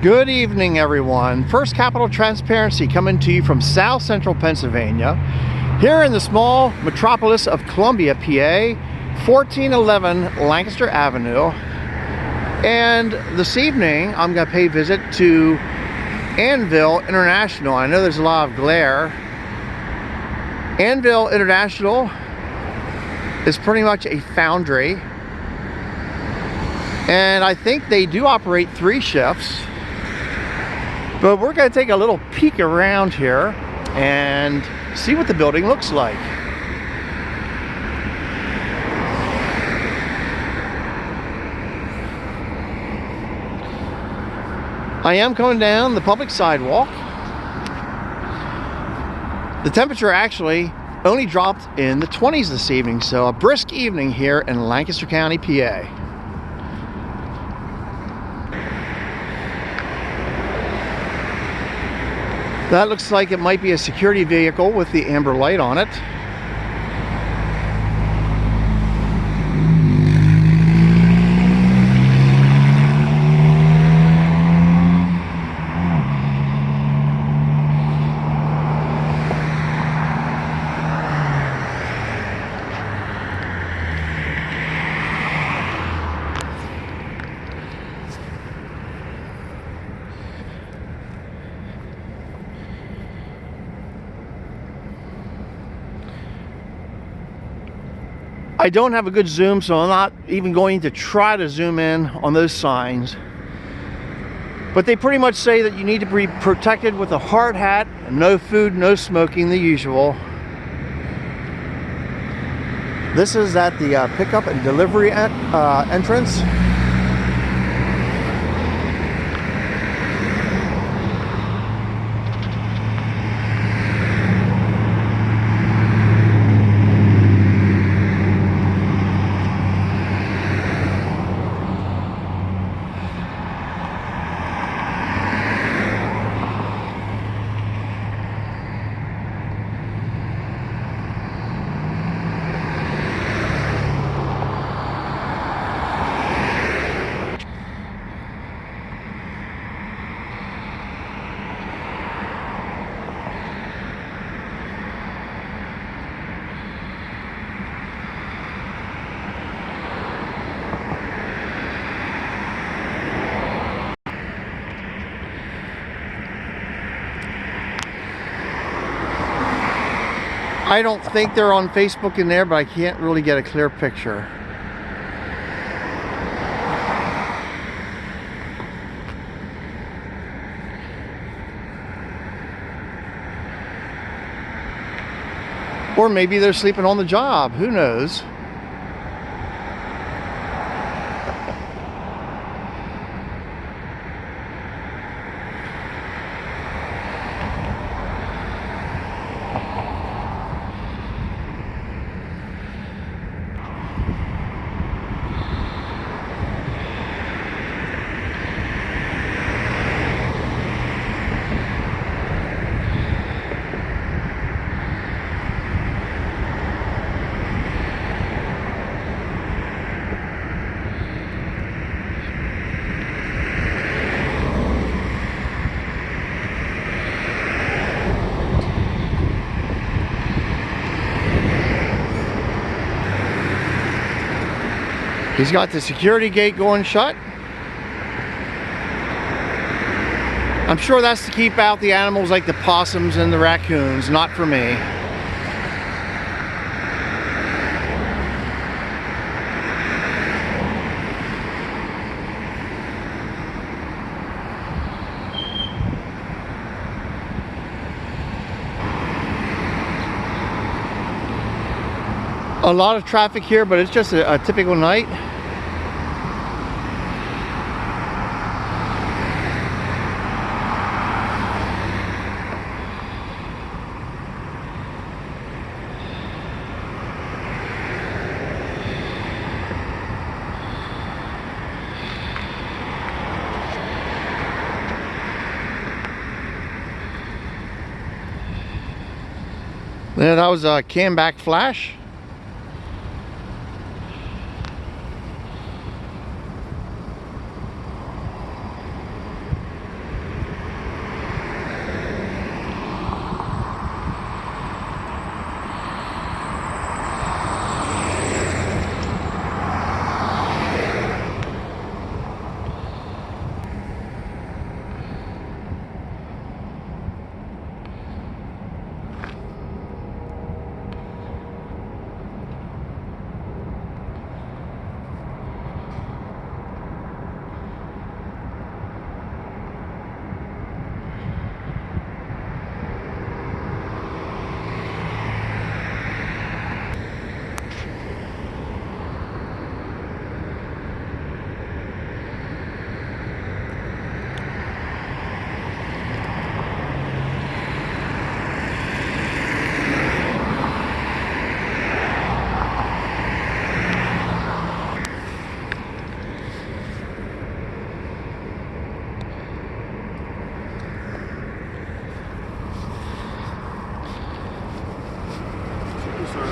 Good evening, everyone. First Capital Transparency coming to you from South Central Pennsylvania, here in the small metropolis of Columbia, PA, 1411 Lancaster Avenue. And this evening, I'm going to pay a visit to Anvil International. I know there's a lot of glare. Anvil International is pretty much a foundry, and I think they do operate 3 shifts. But we're going to take a little peek around here and see what the building looks like. I am coming down the public sidewalk. The temperature actually only dropped in the 20s this evening, so a brisk evening here in Lancaster County, PA. That looks like it might be a security vehicle with the amber light on it. I don't have a good zoom, so I'm not even going to try to zoom in on those signs. But they pretty much say that you need to be protected with a hard hat, no food, no smoking, the usual. This is at the pickup and delivery entrance. I don't think they're on Facebook in there, but I can't really get a clear picture. Or maybe they're sleeping on the job, who knows? He's got the security gate going shut. I'm sure that's to keep out the animals like the possums and the raccoons, not for me. A lot of traffic here, but it's just a typical night. Then that was a cam back flash.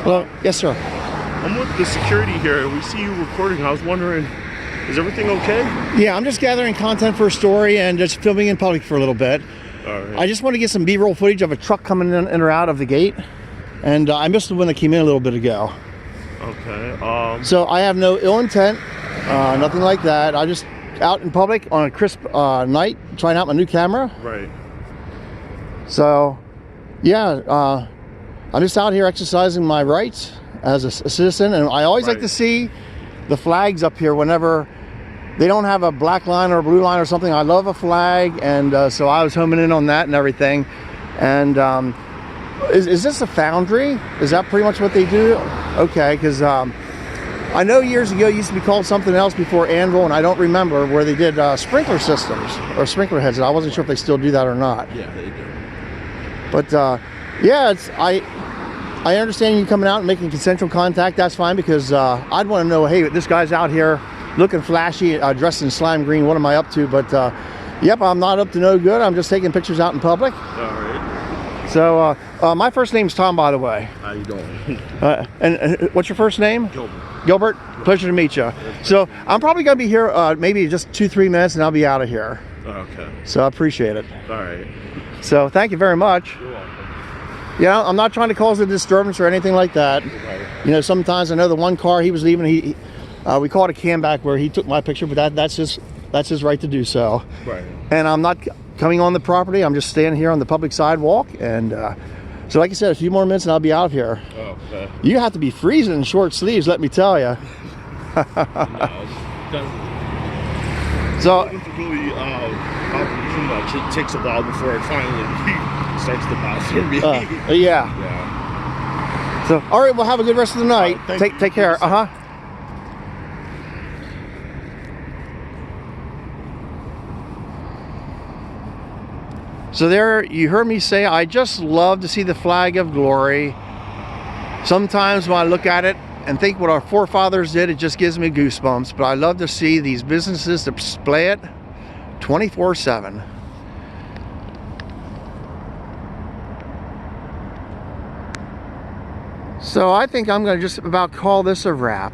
Hello. Yes, sir. I'm with the security here. We see you recording. I was wondering, is everything okay? Yeah, I'm just gathering content for a story and just filming in public for a little bit. All right. I just want to get some B-roll footage of a truck coming in or out of the gate. And I missed the one that came in a little bit ago. Okay. So I have no ill intent, nothing like that. I just out in public on a crisp night, trying out my new camera. Right. So, yeah, I'm just out here exercising my rights as a citizen, and I always like to see the flags up here whenever they don't have a black line or a blue line or something. I love a flag, and so I was homing in on that and everything. And is this a foundry? Is that pretty much what they do? Okay, because I know years ago it used to be called something else before Anvil, and I don't remember, where they did sprinkler systems or sprinkler heads. I wasn't sure if they still do that or not. Yeah, they do. But yeah, I understand you coming out and making consensual contact. That's fine, because I'd want to know, hey, this guy's out here looking flashy, dressed in slime green. What am I up to? But yep, I'm not up to no good. I'm just taking pictures out in public. All right. So my first name's Tom, by the way. How you doing? And what's your first name? Gilbert. Gilbert. Pleasure to meet you. So I'm probably gonna be here maybe just 2-3 minutes, and I'll be out of here. Okay. So I appreciate it. All right. So thank you very much. You're welcome. Yeah, I'm not trying to cause a disturbance or anything like that. Right. You know, sometimes I know the one car he was leaving, we call it a cam back, where he took my picture, but that's his right to do so. Right. And I'm not coming on the property. I'm just standing here on the public sidewalk, and so like I said, a few more minutes and I'll be out of here. Okay. You have to be freezing in short sleeves, let me tell you. No, So really, too much. It takes a while before it finally starts to bother me. yeah. Yeah. So all right, well, have a good rest of the night. Take care. So there, you heard me say, I just love to see the flag of glory. Sometimes when I look at it and think what our forefathers did, it just gives me goosebumps. But I love to see these businesses display it 24/7. So I think I'm going to just about call this a wrap.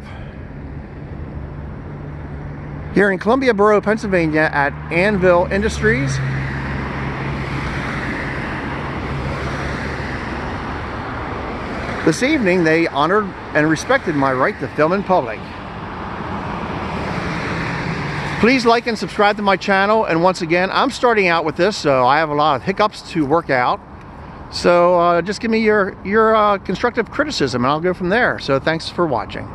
Here in Columbia Borough, Pennsylvania at Anvil Industries. This evening, they honored and respected my right to film in public. Please like and subscribe to my channel. And once again, I'm starting out with this, so I have a lot of hiccups to work out. So just give me your constructive criticism, and I'll go from there. So thanks for watching.